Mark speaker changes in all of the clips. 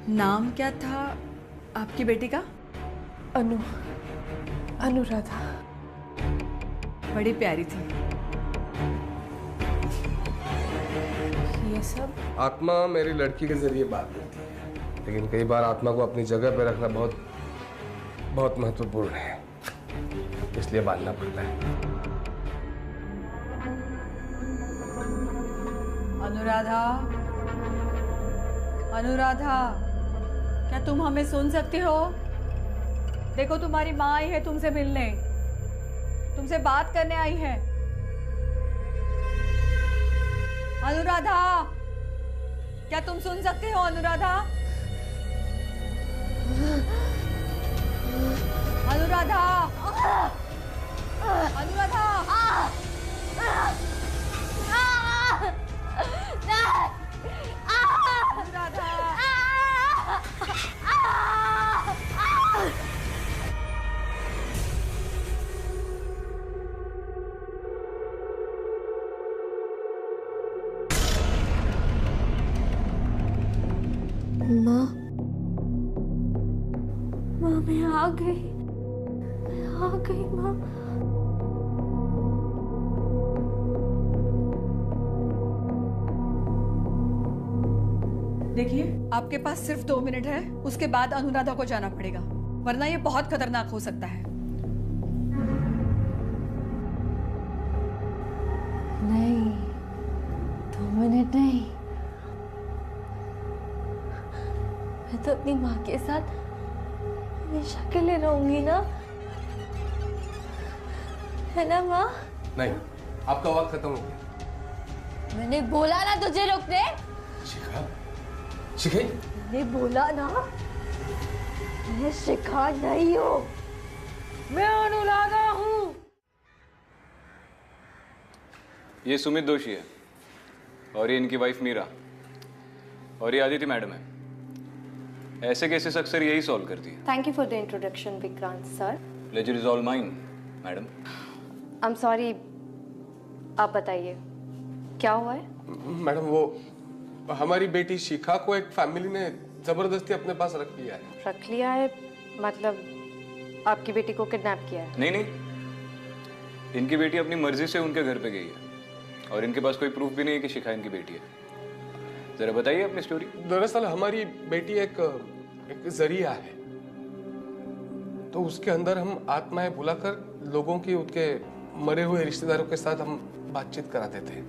Speaker 1: नाम क्या था आपकी बेटी का?
Speaker 2: अनुराधा।
Speaker 1: बड़ी प्यारी थी।
Speaker 2: ये सब
Speaker 3: आत्मा मेरी लड़की के जरिए बात करती है, लेकिन कई बार आत्मा को अपनी जगह पर रखना बहुत बहुत महत्वपूर्ण है, इसलिए बांधना पड़ता है।
Speaker 1: अनुराधा, अनुराधा, क्या तुम हमें सुन सकती हो? देखो तुम्हारी माँ आई है तुमसे मिलने, तुमसे बात करने आई है। अनुराधा, क्या तुम सुन सकते हो? अनुराधा, अनुराधा, अनुराधा,
Speaker 2: माँ, मैं आ गई, माँ।
Speaker 1: देखिए, आपके पास सिर्फ 2 मिनट है, उसके बाद अनुराधा को जाना पड़ेगा, वरना ये बहुत खतरनाक हो सकता है।
Speaker 2: नहीं, 2 मिनट नहीं। मैं तो अपनी माँ के साथ हमेशा के लिए रहूंगी ना, है ना माँ?
Speaker 3: नहीं, आपका वक्त खत्म हो गया।
Speaker 2: मैंने बोला ना तुझे रुकने।
Speaker 3: शिखा, शिखा,
Speaker 2: मैंने बोला ना, मैं शिखा नहीं हूँ, मैं अनुराधा हूँ।
Speaker 4: ये सुमित दोषी है और ये इनकी वाइफ मीरा और ये आदित्य मैडम है। ऐसे केसेस अक्सर यही सॉल्व करती है।
Speaker 5: Thank you for the introduction, Vikrant sir.
Speaker 4: Pleasure is all mine, madam.
Speaker 5: I'm sorry, आप बताइए क्या हुआ है?
Speaker 3: मैडम, वो हमारी बेटी शिखा को एक फैमिली ने जबरदस्ती अपने पास रख लिया है।
Speaker 5: रख लिया है मतलब आपकी बेटी को किडनैप किया है?
Speaker 4: नहीं, इनकी बेटी अपनी मर्जी से उनके घर पे गई है और इनके पास कोई प्रूफ भी नहीं है कि शिखा इनकी बेटी है। जरा बताइए अपनी स्टोरी।
Speaker 3: दरअसल हमारी बेटी एक जरिया है, तो उसके अंदर हम आत्माएं बुलाकर लोगों की उनके मरे हुए रिश्तेदारों के साथ हम बातचीत कराते थे।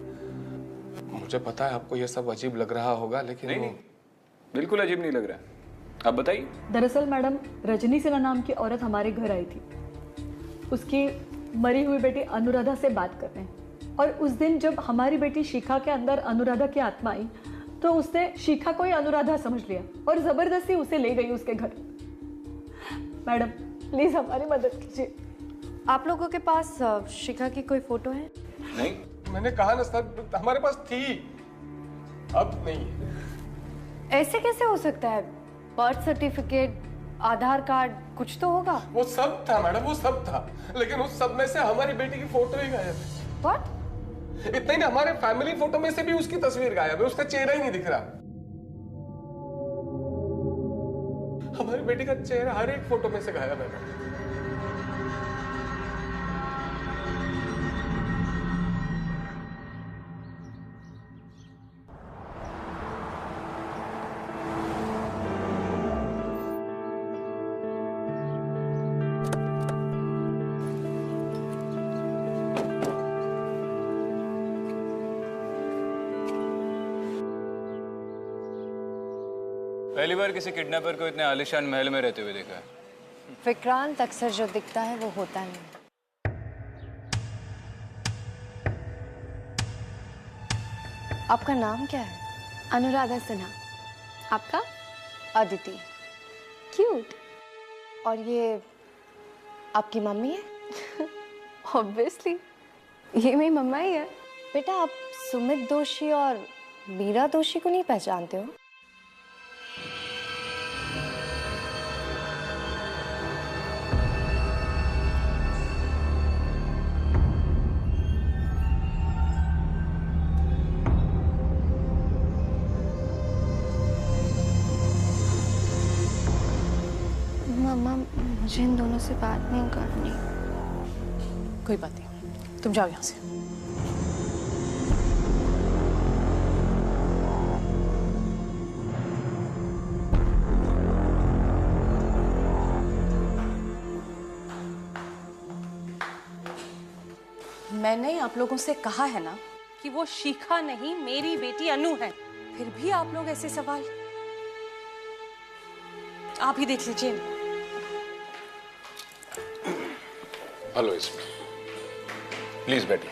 Speaker 3: मुझे पता है आपको यह सब अजीब लग रहा होगा, लेकिन
Speaker 4: नहीं, बिल्कुल अजीब नहीं लग रहा है। आप बताइए।
Speaker 1: दरअसल मैडम, रजनी सिन्हा नाम की औरत हमारे घर आई थी, उसकी मरी हुई बेटी अनुराधा से बात करने, और उस दिन जब हमारी बेटी शिखा के अंदर अनुराधा की आत्मा आई तो उसने शिखा को ही अनुराधा समझ लिया और जबरदस्ती उसे ले गई उसके घर। मैडम प्लीज हमारी मदद कीजिए।
Speaker 5: आप लोगों के पास शिखा की कोई फोटो है?
Speaker 4: नहीं,
Speaker 3: मैंने कहा ना सर, हमारे पास थी, अब नहीं है।
Speaker 5: ऐसे कैसे हो सकता है? बर्थ सर्टिफिकेट, आधार कार्ड, कुछ तो होगा।
Speaker 3: वो सब था मैडम, वो सब था, लेकिन उस सब में से हमारी बेटी की फोटो ही गायब है।
Speaker 5: What?
Speaker 3: इतना ही नहीं, हमारे फैमिली फोटो में से भी उसकी तस्वीर गायब है, उसका चेहरा ही नहीं दिख रहा। हमारी बेटी का चेहरा हर एक फोटो में से गायब है।
Speaker 4: पहली बार किसी किडनैपर को इतने आलीशान महल में रहते हुए देखा है।
Speaker 5: विक्रांत, अक्सर जो दिखता है वो होता नहीं। आपका नाम क्या है?
Speaker 2: अनुराधा सिन्हा। आपका?
Speaker 5: अदिति। क्यूट। और ये आपकी मम्मी है?
Speaker 2: ऑब्वियसली, ये मेरी मम्मा ही है।
Speaker 5: बेटा, आप सुमित दोषी और मीरा दोषी को नहीं पहचानते हो?
Speaker 2: मुझे इन दोनों से बात नहीं करनी।
Speaker 6: कोई बात नहीं, तुम जाओ यहाँ से। मैंने आप लोगों से कहा है ना कि वो शिखा नहीं मेरी बेटी अनु है, फिर भी आप लोग ऐसे सवाल। आप ही देख लीजिए।
Speaker 3: हेलो इसमें प्लीज बैठिए।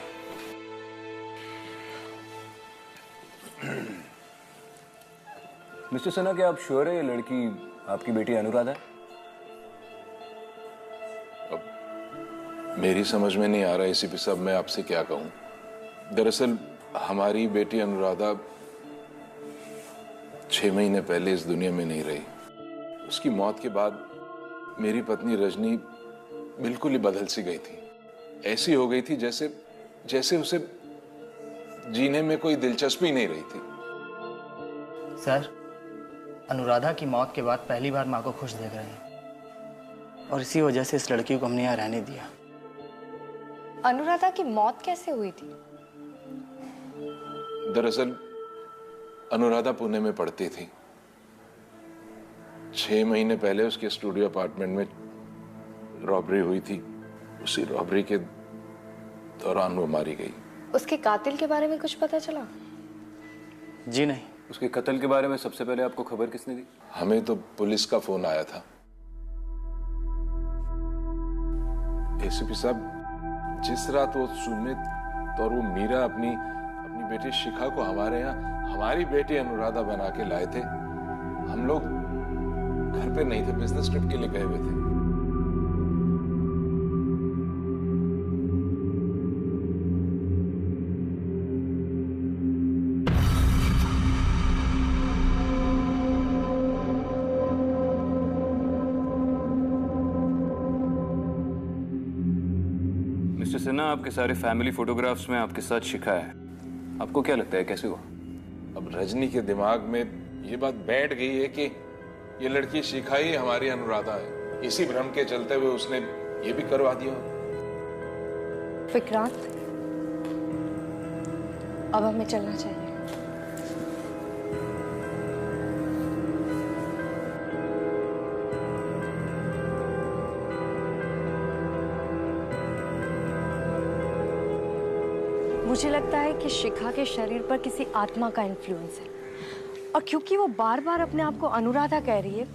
Speaker 4: मिस्टर सिन्हा, क्या आप श्योर है ये लड़की आपकी बेटी अनुराधा है?
Speaker 7: मेरी समझ में नहीं आ रहा एसीपी साहब, मैं आपसे क्या कहूं। दरअसल हमारी बेटी अनुराधा 6 महीने पहले इस दुनिया में नहीं रही। उसकी मौत के बाद मेरी पत्नी रजनी बिल्कुल ही बदल सी गई थी। ऐसी हो गई थी जैसे जैसे उसे जीने में कोई दिलचस्पी नहीं रही थी।
Speaker 8: सर, अनुराधा की मौत के बाद पहली बार माँ को खुश देख रहे हैं और इसी वजह से इस लड़की को हमने यहाँ रहने दिया।
Speaker 5: अनुराधा की मौत कैसे हुई थी?
Speaker 7: दरअसल अनुराधा पुणे में पढ़ती थी। 6 महीने पहले उसके स्टूडियो अपार्टमेंट में रॉबरी हुई थी। उसी रॉबरी के दौरान वो मारी गई।
Speaker 5: उसके कातिल के बारे में कुछ पता चला?
Speaker 8: जी नहीं।
Speaker 4: उसके कत्ल के बारे में सबसे पहले आपको खबर किसने दी?
Speaker 7: हमें तो पुलिस का फोन आया था। एसीपी साहब, जिस रात वो सुमित और वो मीरा अपनी बेटी शिखा को हमारे यहाँ हमारी बेटी अनुराधा बना के लाए थे, हम लोग घर पे नहीं थे, बिजनेस ट्रिप के लिए गए हुए थे।
Speaker 4: मिस्टर सिन्हा, आपके सारे फैमिली फोटोग्राफ्स में आपके साथ शिखा है। आपको क्या लगता है कैसे हुआ?
Speaker 7: अब रजनी के दिमाग में ये बात बैठ गई है कि ये लड़की शिखा ही हमारी अनुराधा है। इसी भ्रम के चलते हुए उसने ये भी करवा दिया।
Speaker 5: विक्रांत, अब हमें चलना चाहिए। मुझे लगता है कि शिखा के शरीर पर किसी आत्मा का इन्फ्लुएंस है, और क्योंकि वो बार बार अपने आप को अनुराधा कह रही है,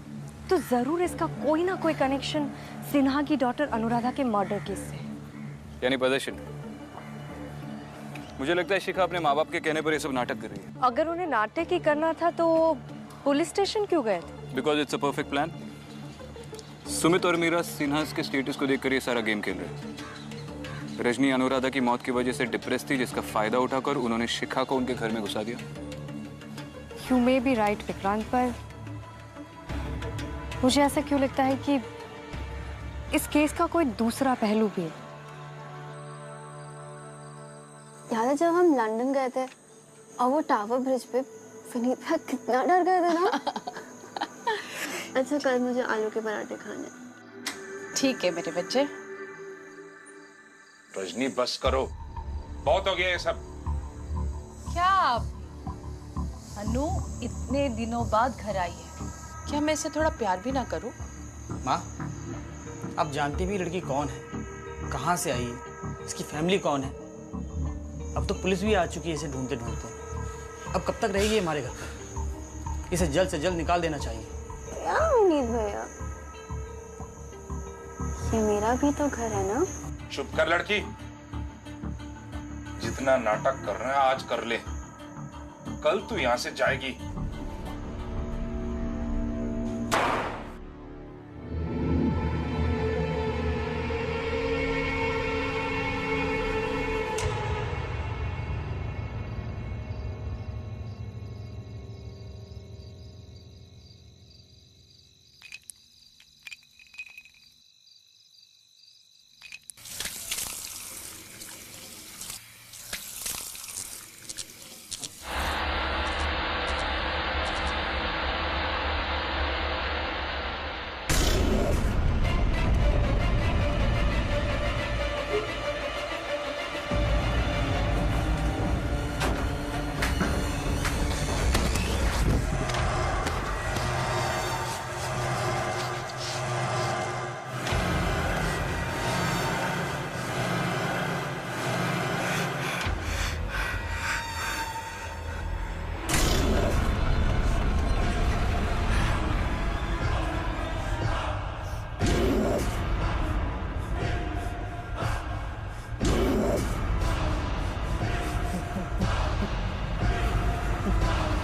Speaker 5: तो जरूर इसका कोई ना कोई कनेक्शन सिन्हा की डॉटर अनुराधा के मर्डर केस से है।
Speaker 4: यानी प्रदर्शन। मुझे लगता है शिखा अपने माँ बाप के कहने पर ये सब नाटक कर रही है।
Speaker 5: अगर उन्हें नाटक ही करना था तो पुलिस स्टेशन क्यों गए थे?
Speaker 4: Because it's a perfect plan. Sumit और मीरा सिन्हा के स्टेटस को देखकर ये सारा गेम खेल रहे हैं। रजनी अनुराधा की मौत की वजह से डिप्रेस थी, जिसका फायदा उठाकर उन्होंने शिखा को उनके घर में घुसा दिया।
Speaker 5: You may be right Vikrant, पर मुझे ऐसा क्यों लगता है कि इस केस का कोई दूसरा पहलू भी है।
Speaker 2: याद है जब हम लंदन गए थे और वो टावर ब्रिज पे विनीता कितना डर गए थे ना। अच्छा, कल मुझे आलू के पराठे खाने।
Speaker 6: ठीक है मेरे बच्चे।
Speaker 7: रजनी बस करो, बहुत हो गया ये सब।
Speaker 6: क्या अनु इतने दिनों बाद घर आई है, क्या मैं इसे थोड़ा प्यार भी ना करूं?
Speaker 8: माँ, आप जानती भी लड़की कौन है, कहाँ से आई है, इसकी फैमिली कौन है। अब तो पुलिस भी आ चुकी है इसे ढूंढते ढूंढते। अब कब तक रहेगी हमारे घर पर? इसे जल्द से जल्द निकाल देना चाहिए।
Speaker 2: क्या विनीत भैया, ये मेरा भी तो घर है ना।
Speaker 7: चुप कर लड़की, जितना नाटक कर रहा है आज कर ले, कल तू यहां से जाएगी।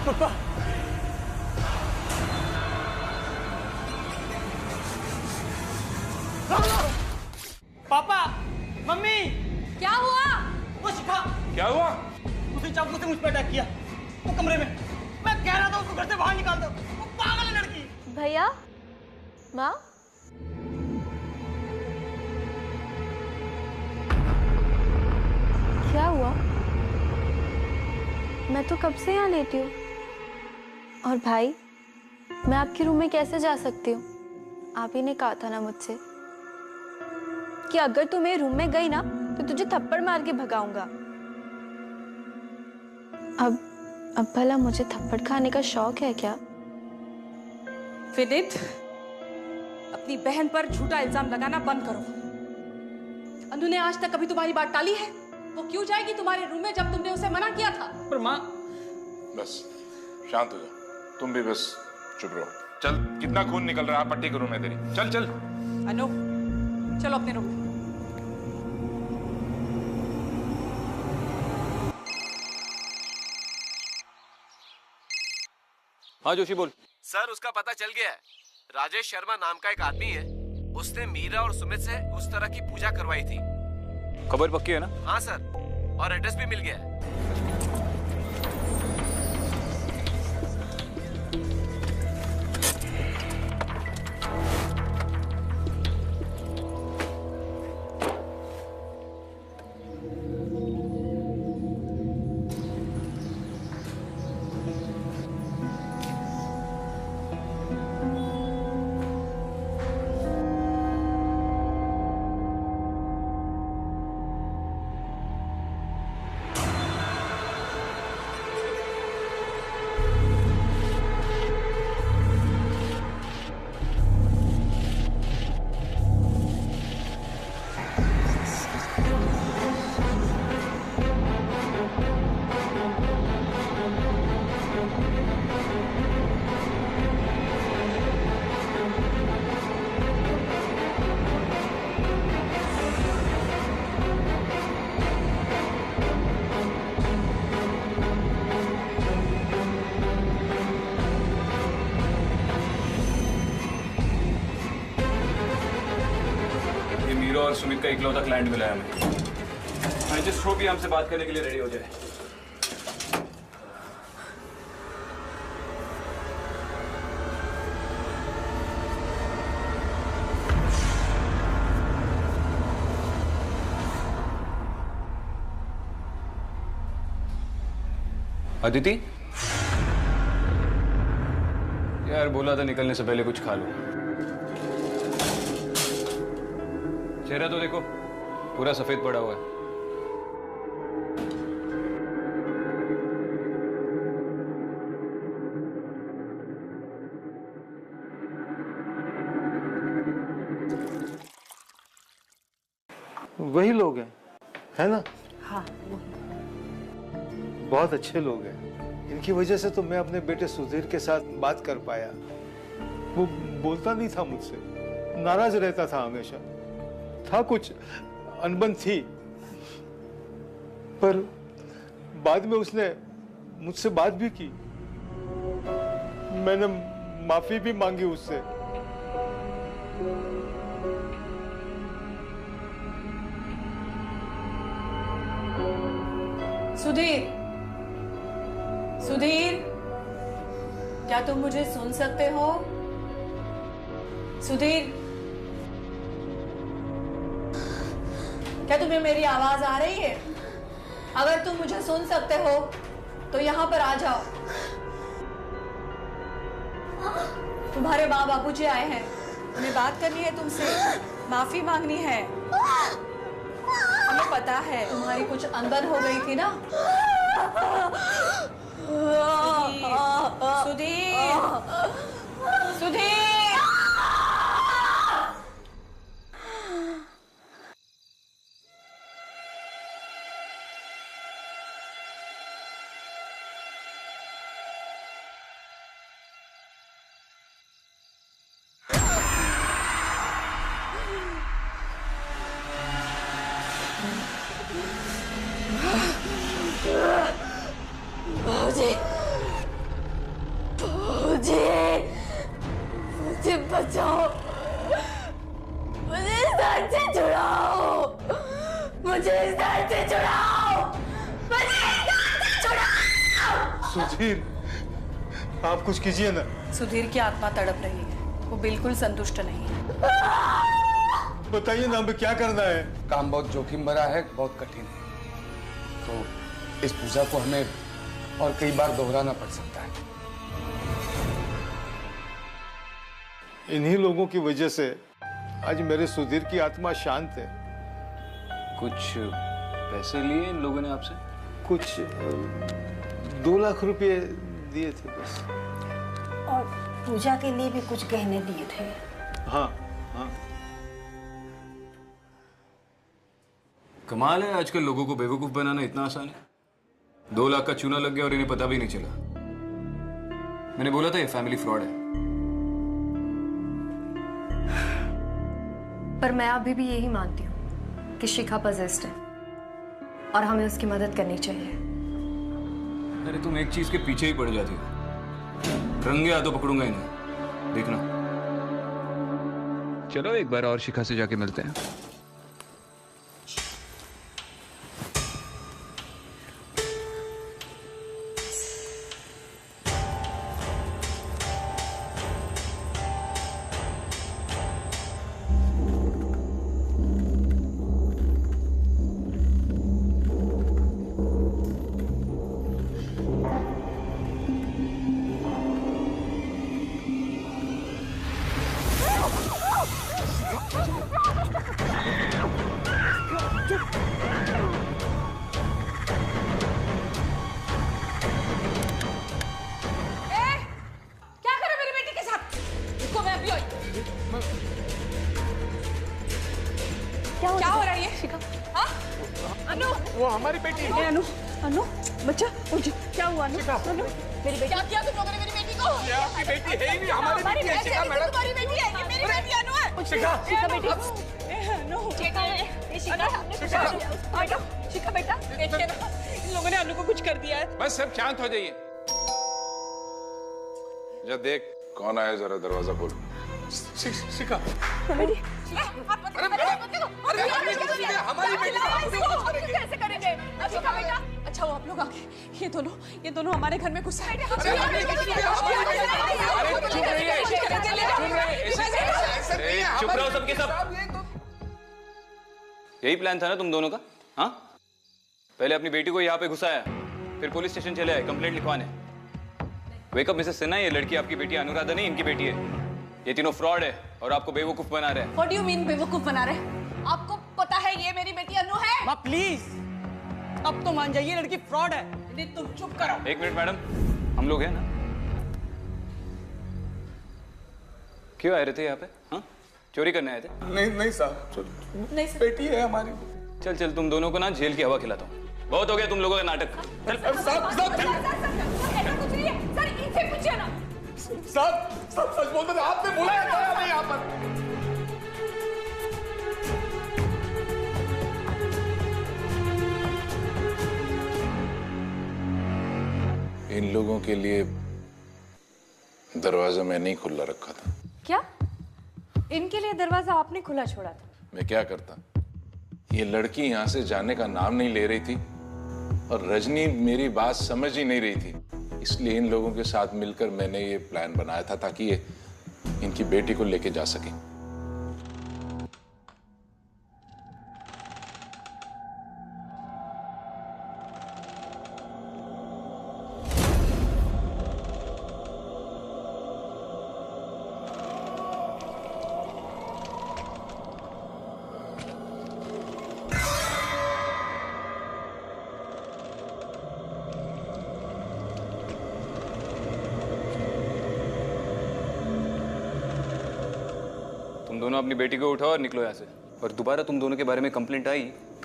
Speaker 8: पापा, पापा, मम्मी,
Speaker 6: क्या हुआ?
Speaker 8: वो शिखा,
Speaker 7: क्या हुआ?
Speaker 8: उसने चाकू से मुझ पर अटैक किया वो कमरे में। मैं कह रहा था उसको घर से बाहर निकाल दो, वो पागल है लड़की।
Speaker 2: भैया, माँ, क्या हुआ? मैं तो कब से यहाँ लेटी हूँ। और भाई, मैं आपके रूम में कैसे जा सकती हूँ? आप ही ने कहा था ना मुझसे कि अगर तू मेरे रूम में गई ना तो तुझे थप्पड़ मार के भगाऊंगा। अब भला मुझे थप्पड़ खाने का शौक है क्या?
Speaker 6: विनीत, अपनी बहन पर झूठा इल्जाम लगाना बंद करो। अनु ने आज तक कभी तुम्हारी बात टाली है? वो क्यों जाएगी तुम्हारे रूम में जब तुमने उसे मना किया था?
Speaker 8: पर माँ,
Speaker 7: बस शांत हो जा, तुम भी बस चुप रहो। चल, कितना खून निकल रहा है, पट्टी करूं मैं तेरी। चल चल।
Speaker 6: अनु, चलो अपने रूम में।
Speaker 4: हाँ जोशी बोल।
Speaker 9: सर, उसका पता चल गया है। राजेश शर्मा नाम का एक आदमी है, उसने मीरा और सुमित से उस तरह की पूजा करवाई थी।
Speaker 4: खबर पक्की है ना?
Speaker 9: हाँ सर, और एड्रेस भी मिल गया है।
Speaker 4: और सुमित का इकलौता क्लाइंट मिला है हमें। मैं जस्ट होप हमसे बात करने के लिए रेडी हो जाए। अदिति, यार बोला था निकलने से पहले कुछ खा लो। चेहरा तो देखो, पूरा सफेद पड़ा हुआ है।
Speaker 10: वही लोग हैं, है ना?
Speaker 6: हाँ,
Speaker 10: बहुत अच्छे लोग हैं। इनकी वजह से तो मैं अपने बेटे सुधीर के साथ बात कर पाया। वो बोलता नहीं था मुझसे, नाराज रहता था हमेशा। था कुछ अनबन थी, पर बाद में उसने मुझसे बात भी की। मैंने माफी भी मांगी उससे।
Speaker 6: सुधीर, सुधीर, क्या तुम मुझे सुन सकते हो? सुधीर, क्या तुम्हें मेरी आवाज आ रही है? अगर तुम मुझे सुन सकते हो तो यहाँ पर आ जाओ। तुम्हारे माँ बापूजी आए हैं, उन्हें बात करनी है तुमसे, माफी मांगनी है। हमें पता है तुम्हारी कुछ अनबन हो गई थी ना। सुधीर, सुधीर,
Speaker 5: बचाओ, मुझे इस दर्द से छुड़ाओ, मुझे इस दर्द से छुड़ाओ, मुझे इस दर्द से छुड़ाओ।
Speaker 10: सुधीर, आप कुछ कीजिए ना।
Speaker 6: सुधीर की आत्मा तड़प रही है, वो बिल्कुल संतुष्ट नहीं है।
Speaker 10: बताइए ना, हमें क्या करना है?
Speaker 3: काम बहुत जोखिम भरा है, बहुत कठिन है, तो इस पूजा को हमें और कई बार दोहराना पड़ सकता है।
Speaker 10: इन्हीं लोगों की वजह से आज मेरे सुधीर की आत्मा शांत है।
Speaker 4: कुछ पैसे लिए इन लोगों ने आपसे?
Speaker 10: कुछ 2 लाख रुपए दिए थे बस।
Speaker 11: और पूजा के लिए भी कुछ गहने दिए थे।
Speaker 10: हाँ हाँ।
Speaker 4: कमाल है, आजकल लोगों को बेवकूफ बनाना इतना आसान है। 2 लाख का चूना लग गया और इन्हें पता भी नहीं चला। मैंने बोला था ये फैमिली फ्रॉड है।
Speaker 5: पर मैं अभी भी यही मानती हूँ कि शिखा पजेस्ड है और हमें उसकी मदद करनी चाहिए।
Speaker 4: अरे तुम एक चीज के पीछे ही पड़ जाती हो। रंगे हाथों पकड़ूंगा इन्हें, देखना। चलो एक बार और शिखा से जाके मिलते हैं।
Speaker 6: क्या हो रहा है ये? शिखा, हाँ? अनु,
Speaker 3: वो हमारी बेटी है।
Speaker 6: अनु, अनु, बच्चा, उठ। क्या हुआ अनु? अनु, मेरी बेटी। क्या किया तुम लोगों ने मेरी बेटी को?
Speaker 3: ये आपकी बेटी है ही नहीं, हमारी बेटी है। शिखा मैडम,
Speaker 6: तुम्हारी बेटी है, ये मेरी बेटी अनु है।
Speaker 3: शिखा,
Speaker 6: शिखा बेटी। अनु, शिखा, शिखा, शिखा बेटा, देखिए ना, इन लोगों ने अनु को कुछ कर दिया है।
Speaker 3: बस सब शांत हो जाइए।
Speaker 7: जा देख कौन आया, जरा दरवाजा खोल।
Speaker 3: शिखा,
Speaker 6: बेटी,
Speaker 3: हमारी बेटी
Speaker 6: कैसे करेंगे? शिखा बेटा, अच्छा वो आप लोग आगे, ये दोनों हमारे घर में घुस आए।
Speaker 4: चुप रहो सबके सब। यही प्लान था ना तुम दोनों का? हाँ, पहले अपनी बेटी को यहाँ पे घुसाया, फिर पुलिस स्टेशन चले आए कंप्लेंट लिखवाने। वेकअप मिसेस सिन्हा, ये लड़की आपकी बेटी अनुराधा नहीं, इनकी बेटी है। ये तीनों फ्रॉड है और आपको बेवकूफ बना रहे हैं।
Speaker 6: What do you mean बेवकूफ बना रहे? आपको पता है ये मेरी बेटी अनु है?
Speaker 8: माँ प्लीज, अब तो मान जाइए, लड़की फ्रॉड है।
Speaker 6: नहीं, तुम चुप करो।
Speaker 4: 1 मिनट मैडम, हम लोग हैं ना? क्यों आए रहे थे यहाँ पे? हाँ, चोरी करने आए थे?
Speaker 3: नहीं नहीं साहब,
Speaker 6: नहीं सर,
Speaker 3: बेटी है हमारी।
Speaker 4: चल चल, तुम दोनों को ना जेल की हवा खिलाता हूँ। बहुत हो गया तुम लोगों का नाटक। चल
Speaker 6: कुछ नहीं है सर, इनसे पूछिए ना।
Speaker 3: सब सच बोलते थे, आपने बुलाया था नहीं यहाँ पर।
Speaker 7: इन लोगों के लिए दरवाजा मैंने ही खुला रखा था।
Speaker 5: क्या? इनके लिए दरवाजा आपने खुला छोड़ा था?
Speaker 7: मैं क्या करता, ये लड़की यहाँ से जाने का नाम नहीं ले रही थी और रजनी मेरी बात समझ ही नहीं रही थी, इसलिए इन लोगों के साथ मिलकर मैंने ये प्लान बनाया था ताकि ये इनकी बेटी को लेके जा सके।
Speaker 4: तुम दोनों अपनी बेटी को उठाओ और निकलो यहाँ से। और दोबारा तुम दोनों के बारे में कंप्लेंट आई?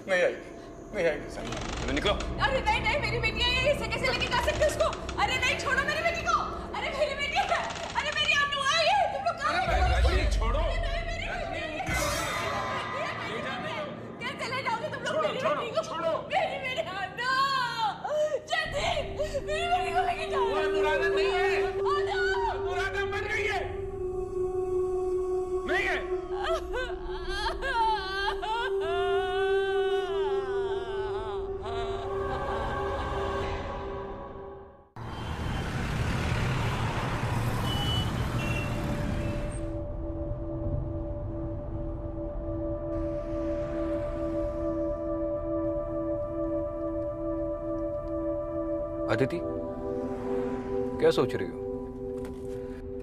Speaker 3: नहीं आएगी सर।
Speaker 4: चलो निकलो।
Speaker 6: अरे नहीं नहीं, मेरी बेटी है ये, इसे कैसे लेके जा सकते उसको? अरे नहीं, छोड़ो मेरी बेटी को। अरे मेरी बेटी है, अरे मेरी अनु है ये, तुम लोग कहाँ हैं?
Speaker 3: छोड़ो।
Speaker 6: कैसे ले जाओगे तुम लोग मेरी बेटी को?
Speaker 3: छोड़ो।
Speaker 6: मेरी बेटी अनु, जल्दी मेरी बेटी को लेके जाओ।
Speaker 3: वो अनुराधा नहीं है,
Speaker 6: अनु,
Speaker 3: अनुराधा मर गई है।
Speaker 4: अदिति, क्या सोच रही हो?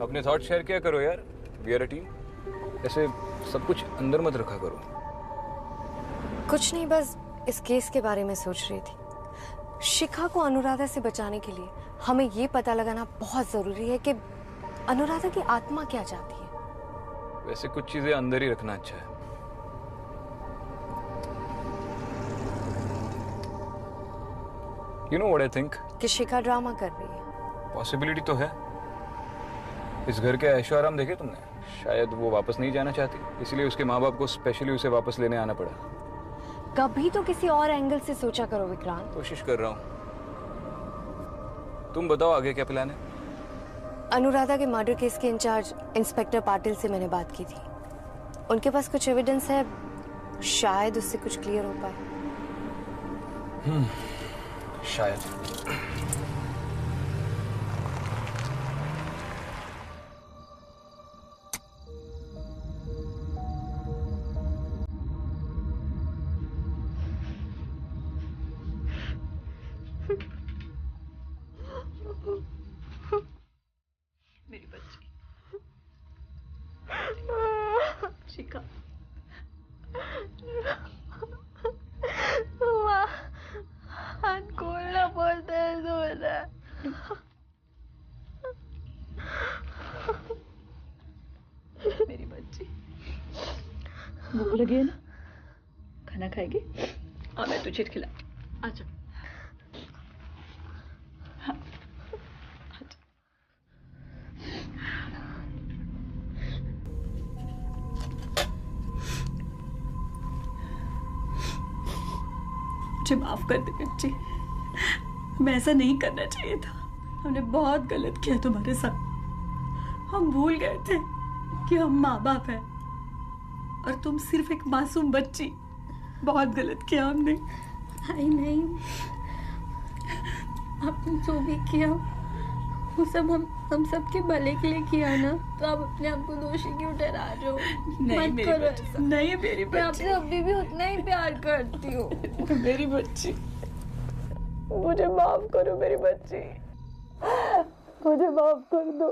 Speaker 4: अपने थॉट शेयर किया करो यार, वी आर अ टीम। ऐसे सब कुछ अंदर मत रखा करो।
Speaker 5: कुछ नहीं, बस इस केस के बारे में सोच रही थी। शिखा को अनुराधा से बचाने के लिए हमें ये पता लगाना बहुत जरूरी है कि अनुराधा की आत्मा क्या चाहती है।
Speaker 4: वैसे कुछ चीजें अंदर ही रखना अच्छा है। You know what I think?
Speaker 5: कि शिखा ड्रामा कर रही है।
Speaker 4: पॉसिबिलिटी तो है। इस घर के ऐशो आराम देखे तुमने? शायद वो वापस नहीं जाना चाहती, इसलिए उसके माँ बाप को स्पेशली उसे वापस लेने आना पड़ा।
Speaker 5: कभी तो किसी और एंगल से सोचा करो विक्रांत।
Speaker 4: कोशिश कर रहा हूँ। तुम बताओ आगे क्या प्लान है?
Speaker 5: अनुराधा के मर्डर केस के इंचार्ज इंस्पेक्टर पाटिल से मैंने बात की थी। उनके पास कुछ एविडेंस है, शायद उससे कुछ क्लियर हो पाए।
Speaker 4: शायद।
Speaker 1: मेरी बच्ची शिखा,
Speaker 2: हाथ खोलना बहुत दर्द हो रहा है।
Speaker 1: मेरी बच्ची, भूख लगी है ना? खाना खाएगी? मैं तुझे खिला। अच्छा हाँ, अच्छा। मुझे माफ कर दे बच्ची, हमें ऐसा नहीं करना चाहिए था। हमने बहुत गलत किया तुम्हारे साथ। हम भूल गए थे कि हम माँ बाप हैं और तुम सिर्फ एक मासूम बच्ची। बहुत गलत किया हमने।
Speaker 2: नहीं, आपने जो भी किया वो सब हम सबके भले के लिए किया ना, तो आप अपने आप को दोषी क्यों ठहरा रहे हो?
Speaker 1: नहीं
Speaker 2: मत
Speaker 1: मेरी
Speaker 2: करो
Speaker 1: बच्ची,
Speaker 2: ऐसा।
Speaker 1: नहीं मेरी
Speaker 2: मैं
Speaker 1: बच्ची,
Speaker 2: आपसे अभी भी उतना ही प्यार करती हूँ।
Speaker 1: मेरी बच्ची, मुझे माफ करो मेरी बच्ची, मुझे माफ कर दो।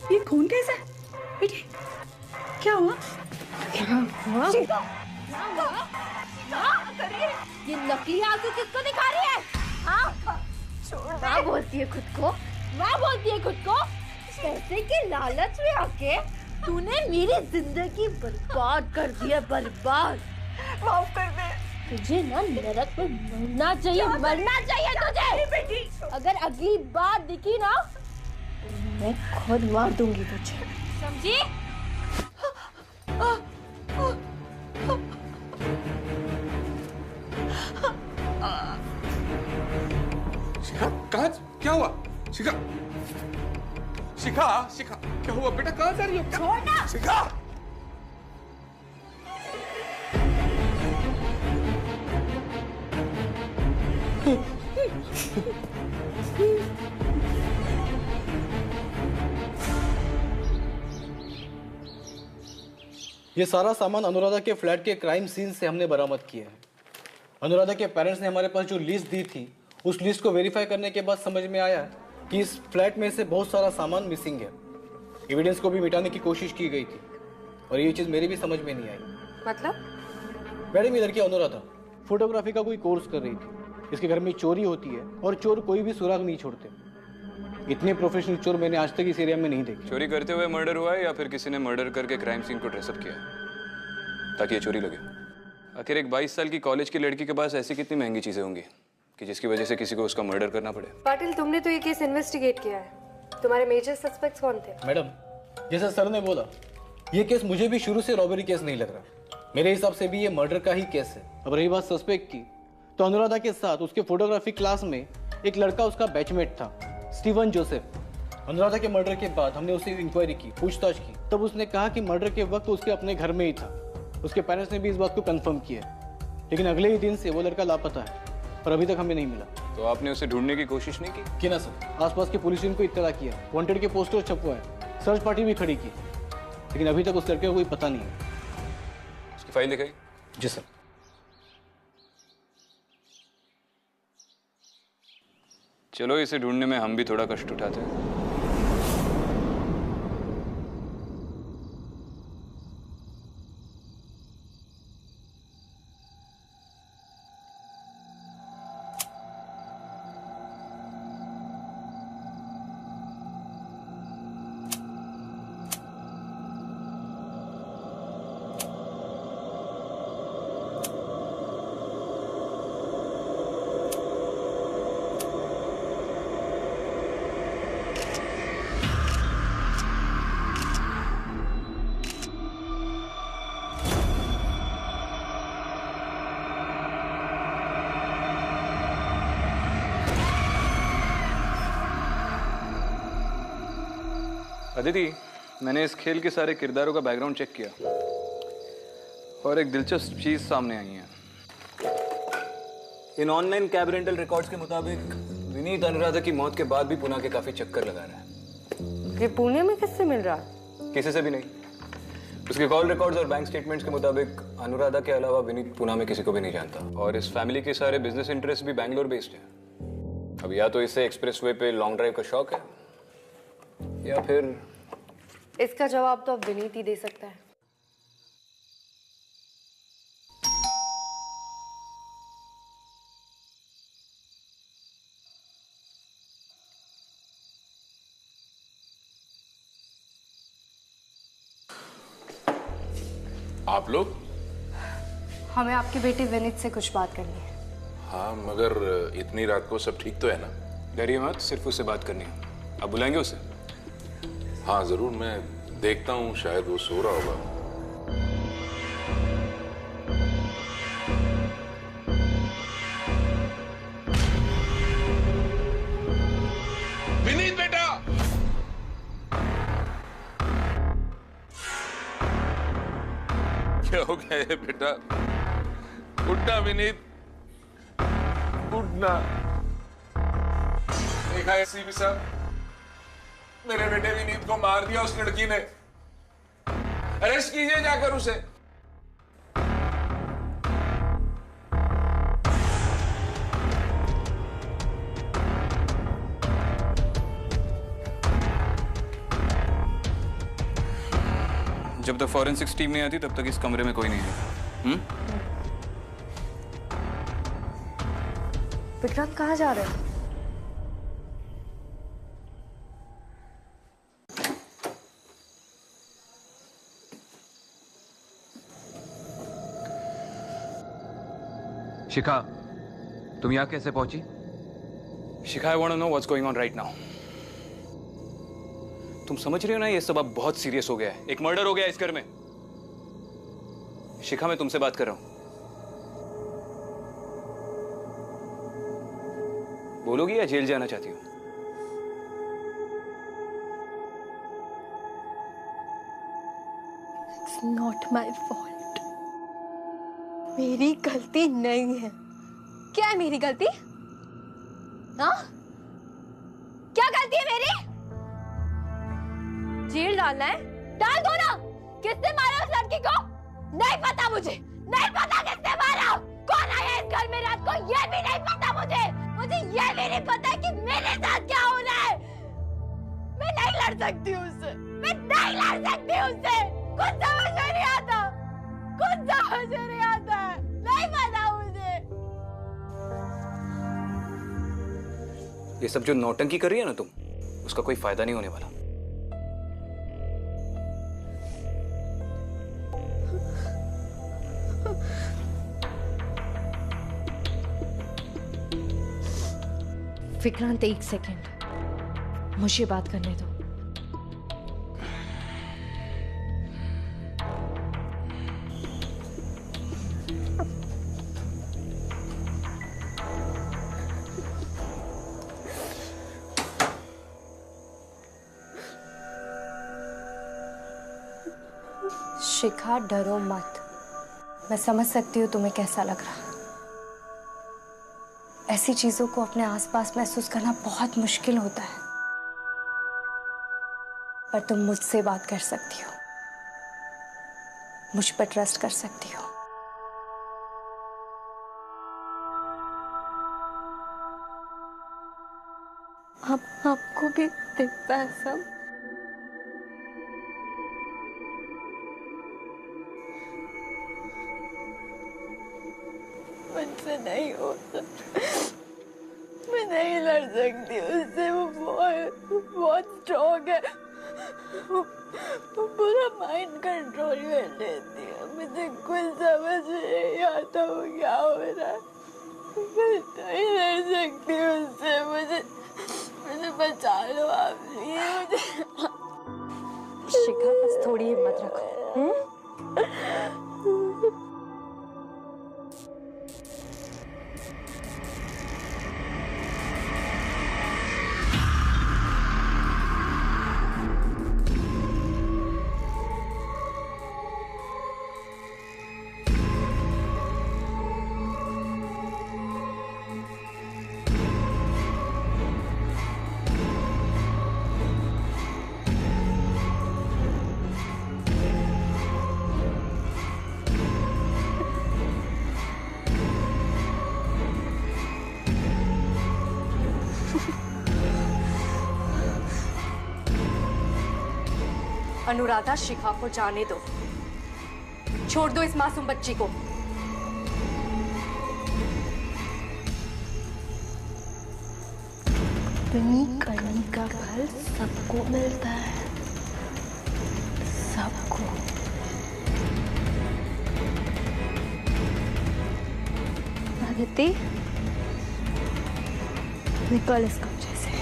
Speaker 1: ये खून कैसा है बेटी? क्या हुआ?
Speaker 2: ये नकली आंसू किसको दिखा रही है? हाँ? माँ बोलती है खुद को, माँ बोलती है खुद को। पैसे के लालच में आके तूने मेरी जिंदगी बर्बाद कर दी है, बर्बाद।
Speaker 1: माफ कर दे।
Speaker 2: तुझे ना नरक में मरना चाहिए, मरना चाहिए तुझे।
Speaker 1: बेटी,
Speaker 2: अगर अगली बार दिखी ना, मैं खुद मार दूंगी तुझे, समझी?
Speaker 3: शिखा, कहाँ? क्या हुआ? शिखा, शिखा, शिखा, क्या हुआ बेटा? कहाँ जा रही हो?
Speaker 2: छोड़ना।
Speaker 3: शिखा,
Speaker 8: ये सारा सामान अनुराधा के फ्लैट के क्राइम सीन से हमने बरामद किया है। अनुराधा के पेरेंट्स ने हमारे पास जो लिस्ट दी थी, उस लिस्ट को वेरीफाई करने के बाद समझ में आया कि इस फ्लैट में से बहुत सारा सामान मिसिंग है। एविडेंस को भी मिटाने की कोशिश की गई थी और ये चीज़ मेरी भी समझ में नहीं आई।
Speaker 5: मतलब?
Speaker 8: मैडम, ये लड़की अनुराधा फोटोग्राफी का कोई कोर्स कर रही थी। इसके घर में चोरी होती है और चोर कोई भी सुराग नहीं छोड़ते। इतने प्रोफेशनल चोर मैंने आज तक इस एरिया में नहीं देखे।
Speaker 4: चोरी करते हुए मर्डर हुआ है या फिर किसी ने मर्डर करके क्राइम सीन को ड्रेसअप किया ताकि ये चोरी लगे? आखिर एक 22 साल की कॉलेज की लड़की के पास ऐसी कितनी महंगी चीजें होंगी कि जिसकी वजह से किसी को उसका मर्डर करना पड़े?
Speaker 5: पाटिल, तुमने तो ये केस इन्वेस्टिगेट किया है। तुम्हारे मेजर सस्पेक्ट्स कौन थे?
Speaker 8: मैडम, जैसा सर ने बोला, ये केस मुझे भी शुरू से रॉबरी केस नहीं लग रहा। मेरे हिसाब से भी ये मर्डर का ही केस है। अब रही बात सस्पेक्ट की, तो अनुराधा के साथ उसके फोटोग्राफी क्लास में एक लड़का उसका बैचमेट था, स्टीवन जोसेफ। अनुराधा के मर्डर के बाद हमने उससे इंक्वायरी की, पूछताछ की, तब उसने कहा कि मर्डर के वक्त उसके अपने घर में ही था। उसके पेरेंट्स ने भी इस बात को कंफर्म किया, लेकिन अगले ही दिन से वो लड़का लापता है। पर अभी तक हमें नहीं मिला।
Speaker 4: तो आपने उसे ढूंढने की कोशिश नहीं की?
Speaker 8: ना सर, आसपास के पुलिस को इत्तला किया, वांटेड के पोस्टर छपवाए, सर्च पार्टी भी खड़ी की, लेकिन अभी तक उस लड़के का कोई पता नहीं है।
Speaker 4: उसकी फाइल दिखाई?
Speaker 8: जी सर।
Speaker 4: चलो इसे ढूंढने में हम भी थोड़ा कष्ट उठाते हैं। अदिति, मैंने इस खेल के सारे किरदारों का बैकग्राउंड चेक किया और एक दिलचस्प चीज सामने आई है। इन ऑनलाइन कैब रेंटल रिकॉर्ड्स के मुताबिक विनीत अनुराधा की मौत के बाद भी पुणे के काफी चक्कर लगा रहा है।
Speaker 5: ये पुणे में किससे मिल रहा है?
Speaker 4: किसी से भी नहीं। उसके कॉल रिकॉर्ड्स और बैंक स्टेटमेंट्स के मुताबिक अनुराधा के अलावा विनीत पुणे में किसी को भी नहीं जानता और इस फैमिली के सारे बिजनेस इंटरेस्ट भी बैंगलोर बेस्ड है। अब या तो इसे एक्सप्रेसवे पे लॉन्ग ड्राइव का शौक है या फिर
Speaker 5: इसका जवाब तो अब विनीत ही दे सकता है।
Speaker 7: आप लोग?
Speaker 5: हमें आपके बेटे विनीत से कुछ बात करनी है।
Speaker 7: हाँ, मगर इतनी रात को सब ठीक तो है ना?
Speaker 4: डरिए मत, सिर्फ उससे बात करनी है। आप बुलाएंगे उसे?
Speaker 7: हाँ जरूर, मैं देखता हूँ, शायद वो सो रहा होगा। विनीत बेटा! क्या हो गया है बेटा? उठना विनीत, उठना। देखा है सीपी साहब, मेरे बेटे विनीत को मार दिया उस लड़की ने। अरेस्ट कीजिए जाकर उसे।
Speaker 4: जब तक फॉरेंसिक्स टीम नहीं आती तब तक इस कमरे में कोई नहीं है।
Speaker 5: विक्रांत कहाँ जा रहे हैं?
Speaker 12: शिखा, तुम यहाँ कैसे पहुंची?
Speaker 4: Shikha, I want to know what's going on right now. तुम समझ रहे हो ना, ये सब अब बहुत सीरियस हो गया है। एक मर्डर हो गया इस घर में। शिखा, मैं तुमसे बात कर रहा हूं। बोलोगी या जेल जाना चाहती हो?
Speaker 2: It's not my fault. मेरी गलती नहीं है। क्या है मेरी गलती? हाँ? क्या गलती है मेरी? जेल डालना है? डाल दो ना। किसने मारा उस लड़की को? नहीं पता मुझे। नहीं पता किसने मारा। कौन आया इस घर में रात को? ये भी नहीं पता मुझे। मुझे ये भी नहीं पता कि मेरे साथ क्या हो रहा है। मैं नहीं लड़ सकती उससे। मैं नहीं लड़ सकती उससे। कुछ समझ में नहीं आता। कुछ समझ में नहीं आता। नहीं पता मुझे।
Speaker 4: ये सब जो नौटंकी कर रही है ना तुम, उसका कोई फायदा नहीं होने वाला।
Speaker 5: विक्रांत, एक सेकेंड, मुझे बात करने दो। शिखा, डरो मत। मैं समझ सकती हूँ तुम्हें कैसा लग रहा। ऐसी चीजों को अपने आसपास महसूस करना बहुत मुश्किल होता है, पर तुम मुझसे बात कर सकती हो, मुझ पर ट्रस्ट कर सकती हो। आपको भी दिखता है सब? मुझसे नहीं होता, मैं नहीं लड़ सकती उससे। वो बहुत स्ट्रॉन्ग है, वो पूरा माइंड कंट्रोल कर लेती है। मुझे कुछ समझ नहीं आता वो क्या हो रहा है। मैं नहीं लड़ सकती उससे। मुझे बचा लो आप, मुझे। शिखा, बस थोड़ी हिम्मत रखो। अनुराधा, शिखा को जाने दो, छोड़ दो इस मासूम बच्ची को।
Speaker 2: अपनी करनी का फल सबको मिलता है, सबको। आदिति, निकल इस कमरे से।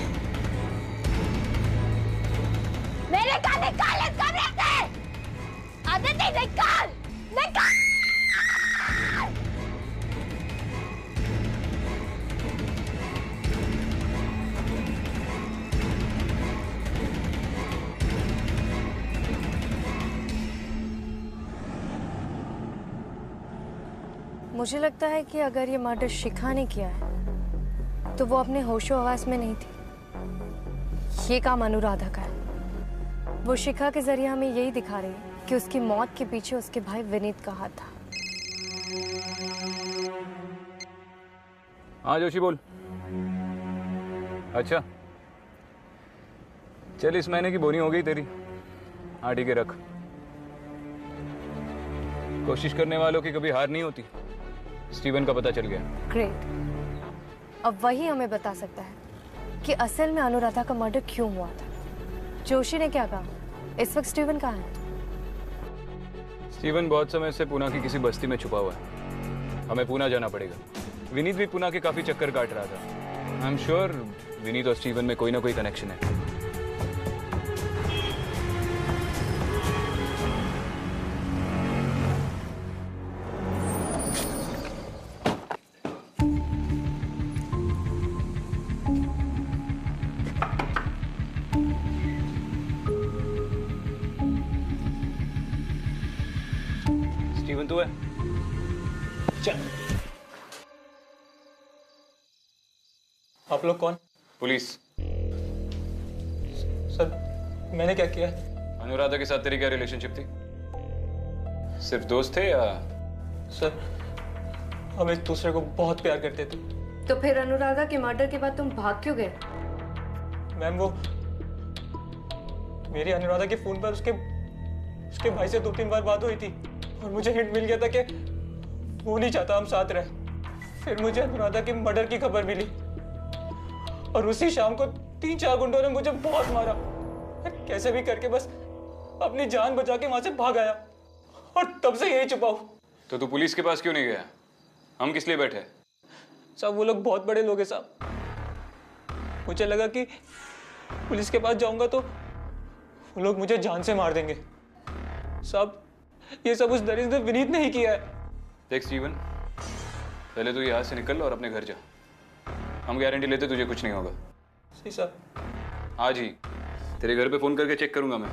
Speaker 13: मेरे का निकाल इस कमरे से! आदिति, निकाल! निकाल!
Speaker 5: मुझे लगता है कि अगर ये मर्डर शिखा ने किया है तो वो अपने होशो हवास में नहीं थी। ये काम अनुराधा का है। वो शिखा के जरिए हमें यही दिखा रही है कि उसकी मौत के पीछे उसके भाई विनीत का हाथ था।
Speaker 4: हाँ जोशी बोल। अच्छा चल, इस महीने की बोनी हो गई तेरी। हाँ ठीक है, रख। कोशिश करने वालों की कभी हार नहीं होती। स्टीवन का पता चल गया।
Speaker 5: ग्रेट। अब वही हमें बता सकता है कि असल में अनुराधा का मर्डर क्यों हुआ था। जोशी ने क्या कहा? इस वक्त स्टीवन कहाँ है?
Speaker 4: स्टीवन बहुत समय से पुणे की किसी बस्ती में छुपा हुआ है। हमें पुणे जाना पड़ेगा। विनीत भी पुणे के काफी चक्कर काट रहा था। आई एम श्योर विनीत और स्टीवन में कोई ना कोई कनेक्शन है। स्टीवन तू है?
Speaker 14: चल। आप लोग कौन?
Speaker 4: पुलिस।
Speaker 14: सर मैंने क्या किया?
Speaker 4: अनुराधा के साथ तेरी क्या रिलेशनशिप थी? सिर्फ दोस्त थे या?
Speaker 14: सर हम एक दूसरे को बहुत प्यार करते थे।
Speaker 5: तो फिर अनुराधा के मर्डर के बाद तुम भाग क्यों गए?
Speaker 14: मैम वो मेरी अनुराधा के फोन पर उसके भाई से 2-3 बार बात हुई थी और मुझे हिंट मिल गया था कि वो नहीं चाहता हम साथ रहे। फिर मुझे अनुराधा के मर्डर की खबर मिली और उसी शाम को 3-4 गुंडों ने मुझे बहुत मारा। कैसे भी करके बस अपनी जान बचा के वहां से भाग आया और तब से यही छुपा हूं।
Speaker 4: तो तू पुलिस के पास क्यों नहीं गया? हम किस लिए बैठे?
Speaker 14: साहब वो लोग बहुत बड़े लोग हैं साहब। मुझे लगा कि पुलिस के पास जाऊंगा तो वो लोग मुझे जान से मार देंगे। साहब ये सब उस दरिद्र विनीत ने ही किया है।
Speaker 4: देख स्टीवन, पहले तू यहाँ से निकल और अपने घर जा। हम गारंटी लेते तुझे कुछ नहीं होगा।
Speaker 14: सही साहब।
Speaker 4: आज ही तेरे घर पे फोन करके चेक करूंगा मैं।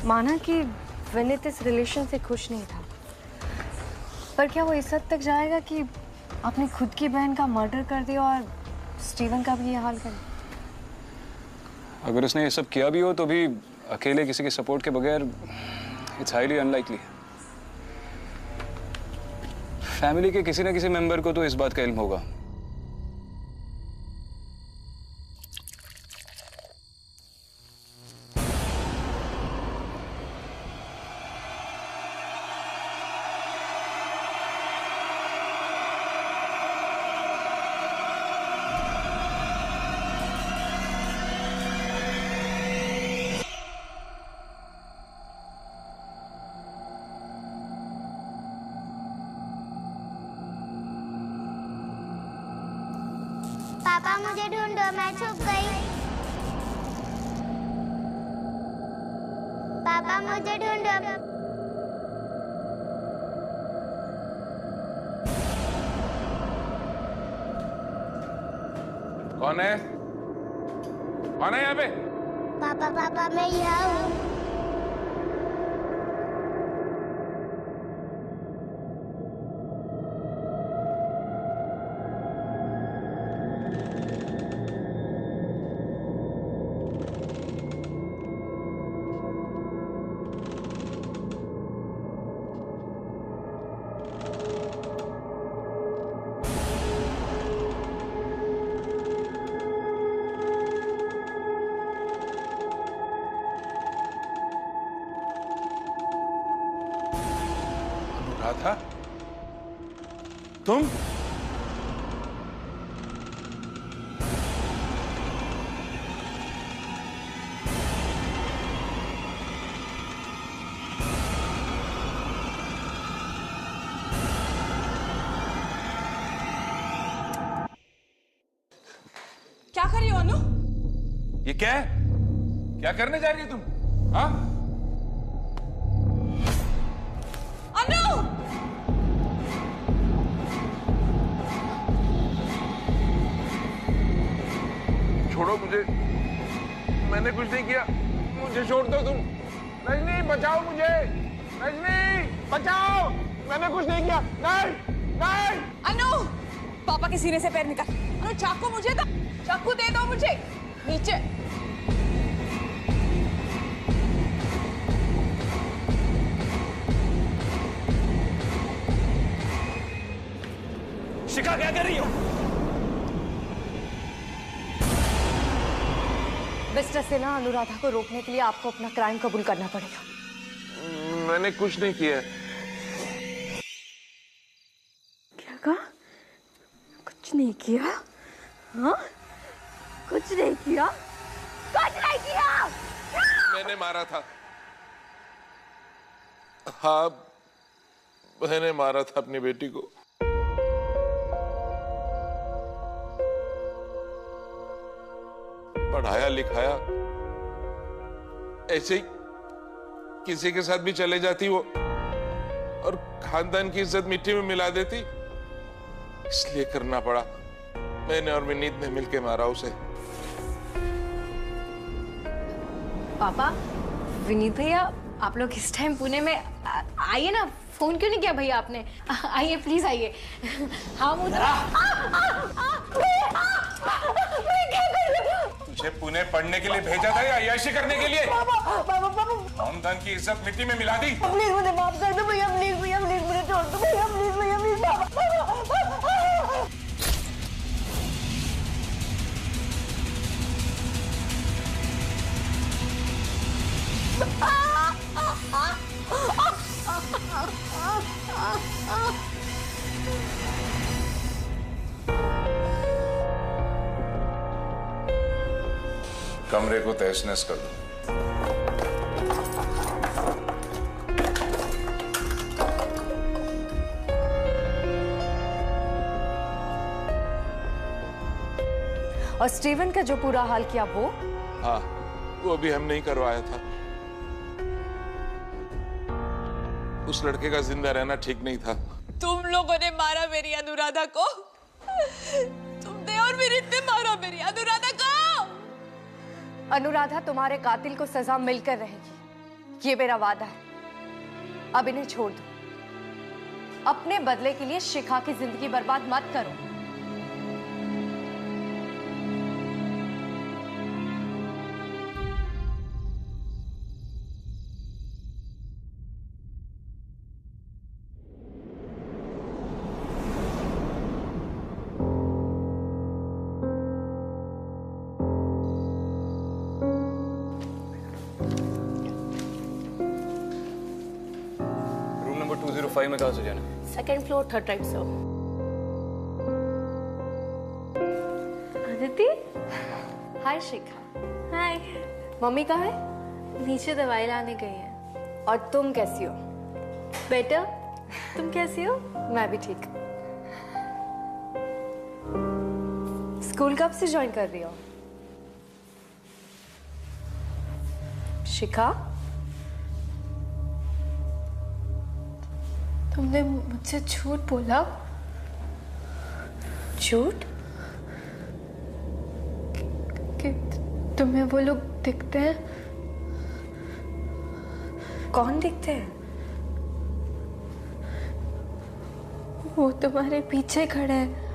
Speaker 5: माना कि विनीत इस रिलेशन से खुश नहीं था, पर क्या वो इस हद तक जाएगा कि अपनी खुद की बहन का मर्डर कर दिया और स्टीवन का भी ये हाल कर दिया?
Speaker 4: अगर उसने ये सब किया भी हो तो भी अकेले किसी के सपोर्ट के बगैर इट्स हाईली अनलाइकली। फैमिली के किसी ना किसी मेंबर को तो इस बात का इल्म होगा।
Speaker 13: पापा मुझे ढूंढो, मैं छुप गई। पापा मुझे ढूंढो।
Speaker 7: कौन है? कौन है यहाँ पे?
Speaker 13: पापा पापा मैं यहाँ हूँ।
Speaker 7: अनुराधा, तुम?
Speaker 6: क्या कर रही हो अनु?
Speaker 7: ये क्या है? क्या करने जा रही है तुम? हाँ?
Speaker 6: अनु!
Speaker 7: छोड़ो मुझे, मैंने कुछ नहीं किया, मुझे छोड़ दो तुम। रजनी बचाओ मुझे, रजनी बचाओ, मैंने कुछ नहीं किया। नहीं नहीं।
Speaker 6: अनु! पापा के सीने से पैर निकाल। अनु चाकू मुझे दो, चाकू दे दो मुझे। नीचे।
Speaker 14: शिखा क्या कर रही हो?
Speaker 5: मिस्टर सिन्हा, अनुराधा को रोकने के लिए आपको अपना क्राइम कबूल करना पड़ेगा।
Speaker 7: मैंने कुछ नहीं किया।
Speaker 5: क्या कहा? कुछ नहीं किया? हाँ? कुछ नहीं किया? कुछ नहीं किया?
Speaker 7: मैंने मारा था। हाँ, मैंने मारा था अपनी बेटी को। पढ़ाया लिखाया, ऐसे ही किसी के साथ भी चले जाती वो और खानदान की इज्जत मिट्टी में मिला देती, इसलिए करना पड़ा। मैंने और विनीत ने मिलकर मारा उसे।
Speaker 5: पापा, विनीत भैया, आप लोग इस टाइम पुणे में आइए ना। फोन क्यों नहीं किया भैया आपने? आइए प्लीज आइए। हाँ
Speaker 7: तुझे पुणे पढ़ने के लिए भेजा था या अय्याशी करने के लिए? खानदान की इज्जत मिट्टी में मिला दी।
Speaker 13: प्लीज मुझे माफ कर दो भैया, प्लीज भैया, प्लीज मुझे छोड़ दो भैया, प्लीज भैया, प्लीज।
Speaker 7: कमरे को तहस-नहस कर दो।
Speaker 5: और स्टीवन का जो पूरा हाल किया वो?
Speaker 7: हाँ, वो भी हमने ही करवाया था। उस लड़के का जिंदा रहना ठीक नहीं था।
Speaker 6: तुम लोगों ने मारा मेरी अनुराधा को। तुमने और विनीत ने मारा मेरी अनुराधा को।
Speaker 5: अनुराधा, तुम्हारे कातिल को सजा मिलकर रहेगी, ये मेरा वादा है। अब इन्हें छोड़ दो। अपने बदले के लिए शिखा की जिंदगी बर्बाद मत करो।
Speaker 4: रूम नंबर 205 में कहाँ से जाना?
Speaker 13: Second floor, third right sir.
Speaker 5: Aditi, hi Shikha.
Speaker 2: Hi.
Speaker 5: Mummy कहाँ है?
Speaker 2: नीचे दवाई लाने गई है।
Speaker 5: और तुम कैसी हो?
Speaker 2: बेटर, तुम कैसी हो?
Speaker 5: मैं भी ठीक। स्कूल कब से ज्वाइन कर रही हो? शिखा,
Speaker 2: तुमने मुझसे झूठ बोला?
Speaker 5: झूठ?
Speaker 2: कि तुम्हें वो लोग दिखते हैं?
Speaker 5: कौन दिखते हैं?
Speaker 2: वो तुम्हारे पीछे खड़े हैं।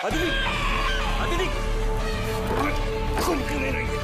Speaker 4: अदिति, अदिति, कौन करे रही है?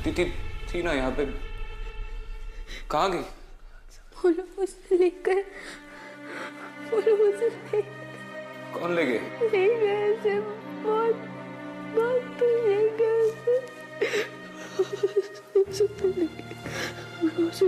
Speaker 4: अदिति थी ना यहाँ पे, कहाँ गई?
Speaker 2: वो लोग मुझे लेकर, वो लोग मुझे
Speaker 4: कौन ले गए?
Speaker 2: ले गए ऐसे, बहुत बहुत तो ले गए ऐसे।